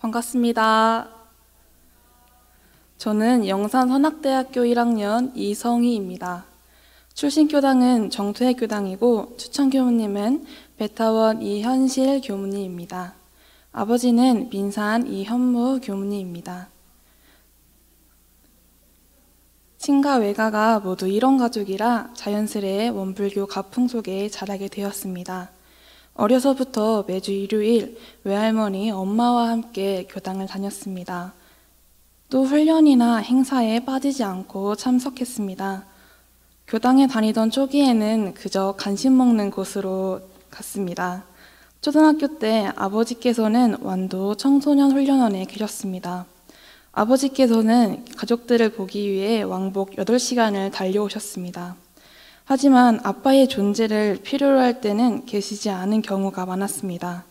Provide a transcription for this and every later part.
반갑습니다. 저는 영산선악대학교 1학년 이성희입니다. 출신 교당은 정퇴 교당이고 추천 교무님은 베타원 이현실 교무님입니다. 아버지는 민산 이현무 교무님입니다. 친가 외가가 모두 일원 가족이라 자연스레 원불교 가풍 속에 자라게 되었습니다. 어려서부터 매주 일요일 외할머니 엄마와 함께 교당을 다녔습니다. 또 훈련이나 행사에 빠지지 않고 참석했습니다. 교당에 다니던 초기에는 그저 간식 먹는 곳으로 갔습니다. 초등학교 때 아버지께서는 완도 청소년 훈련원에 계셨습니다. 아버지께서는 가족들을 보기 위해 왕복 8시간을 달려오셨습니다. 하지만 아빠의 존재를 필요로 할 때는 계시지 않은 경우가 많았습니다.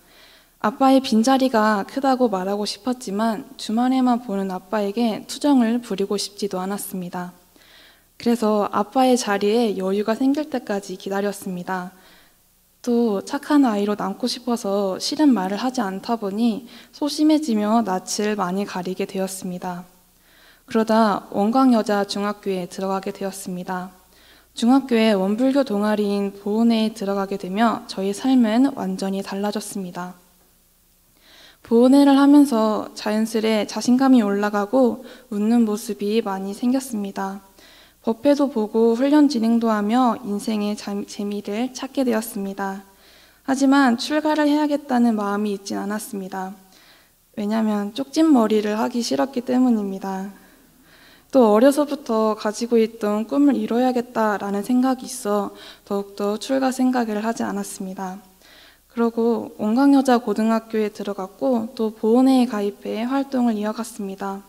아빠의 빈자리가 크다고 말하고 싶었지만 주말에만 보는 아빠에게 투정을 부리고 싶지도 않았습니다. 그래서 아빠의 자리에 여유가 생길 때까지 기다렸습니다. 또 착한 아이로 남고 싶어서 싫은 말을 하지 않다 보니 소심해지며 낯을 많이 가리게 되었습니다. 그러다 원광여자중학교에 들어가게 되었습니다. 중학교에 원불교 동아리인 보은회에 들어가게 되며 저희 삶은 완전히 달라졌습니다. 보은회를 하면서 자연스레 자신감이 올라가고 웃는 모습이 많이 생겼습니다. 법회도 보고 훈련 진행도 하며 인생의 재미를 찾게 되었습니다. 하지만 출가를 해야겠다는 마음이 있진 않았습니다. 왜냐하면 쪽진 머리를 하기 싫었기 때문입니다. 또 어려서부터 가지고 있던 꿈을 이뤄야겠다라는 생각이 있어 더욱더 출가 생각을 하지 않았습니다. 그러고 원광여자고등학교에 들어갔고 또 보은회에 가입해 활동을 이어갔습니다.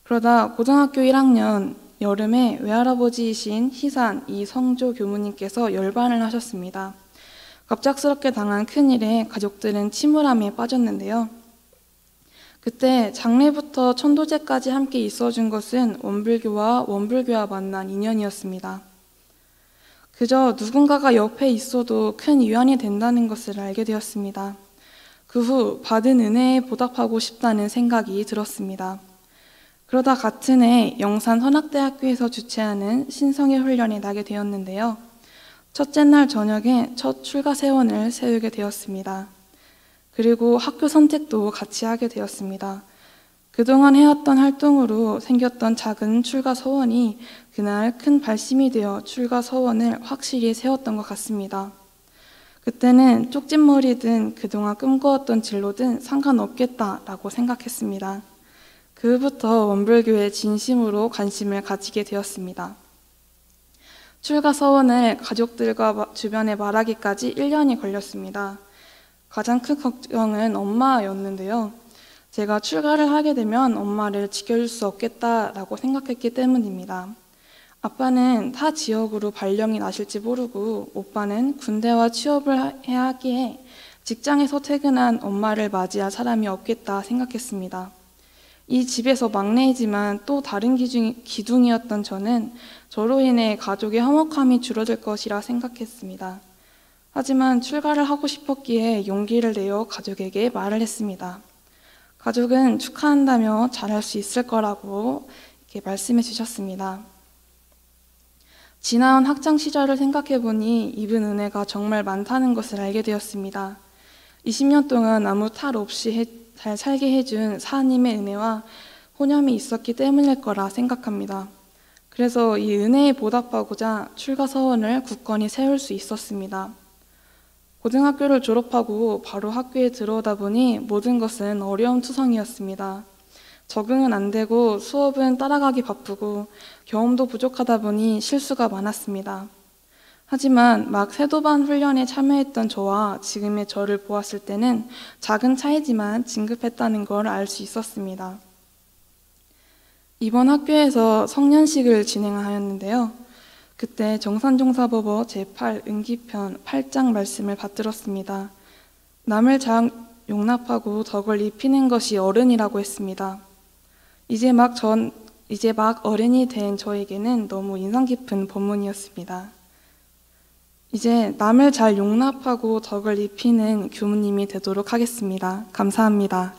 그러다 고등학교 1학년 여름에 외할아버지이신 희산 이성조 교무님께서 열반을 하셨습니다. 갑작스럽게 당한 큰일에 가족들은 침울함에 빠졌는데요. 그때 장례부터 천도제까지 함께 있어준 것은 원불교와 원불교와 만난 인연이었습니다. 그저 누군가가 옆에 있어도 큰 위안이 된다는 것을 알게 되었습니다. 그 후 받은 은혜에 보답하고 싶다는 생각이 들었습니다. 그러다 같은 해 영산선악대학교에서 주최하는 신성회 훈련에 나게 되었는데요. 첫째 날 저녁에 첫 출가 세원을 세우게 되었습니다. 그리고 학교 선택도 같이 하게 되었습니다. 그동안 해왔던 활동으로 생겼던 작은 출가 서원이 그날 큰 발심이 되어 출가 서원을 확실히 세웠던 것 같습니다. 그때는 쪽진머리든 그동안 꿈꿔왔던 진로든 상관없겠다라고 생각했습니다. 그 후부터 원불교에 진심으로 관심을 가지게 되었습니다. 출가 서원을 가족들과 주변에 말하기까지 1년이 걸렸습니다. 가장 큰 걱정은 엄마였는데요. 제가 출가를 하게 되면 엄마를 지켜줄 수 없겠다라고 생각했기 때문입니다. 아빠는 타 지역으로 발령이 나실지 모르고 오빠는 군대와 취업을 해야 하기에 직장에서 퇴근한 엄마를 맞이할 사람이 없겠다 생각했습니다. 이 집에서 막내이지만 또 다른 기둥이었던 저는 저로 인해 가족의 화목함이 줄어들 것이라 생각했습니다. 하지만 출가를 하고 싶었기에 용기를 내어 가족에게 말을 했습니다. 가족은 축하한다며 잘할 수 있을 거라고 이렇게 말씀해 주셨습니다. 지나온 학창 시절을 생각해 보니 입은 은혜가 정말 많다는 것을 알게 되었습니다. 20년 동안 아무 탈 없이 잘 살게 해준 사님의 은혜와 호념이 있었기 때문일 거라 생각합니다. 그래서 이 은혜에 보답하고자 출가 서원을 굳건히 세울 수 있었습니다. 고등학교를 졸업하고 바로 학교에 들어오다 보니 모든 것은 어려움 투성이었습니다. 적응은 안 되고 수업은 따라가기 바쁘고 경험도 부족하다 보니 실수가 많았습니다. 하지만 막 세도반 훈련에 참여했던 저와 지금의 저를 보았을 때는 작은 차이지만 진급했다는 걸 알 수 있었습니다. 이번 학교에서 성년식을 진행하였는데요. 그때 정산종사법어 제8 은기편 8장 말씀을 받들었습니다. 남을 잘 용납하고 덕을 입히는 것이 어른이라고 했습니다. 이제 막 어른이 된 저에게는 너무 인상 깊은 본문이었습니다. 이제 남을 잘 용납하고 덕을 입히는 교무님이 되도록 하겠습니다. 감사합니다.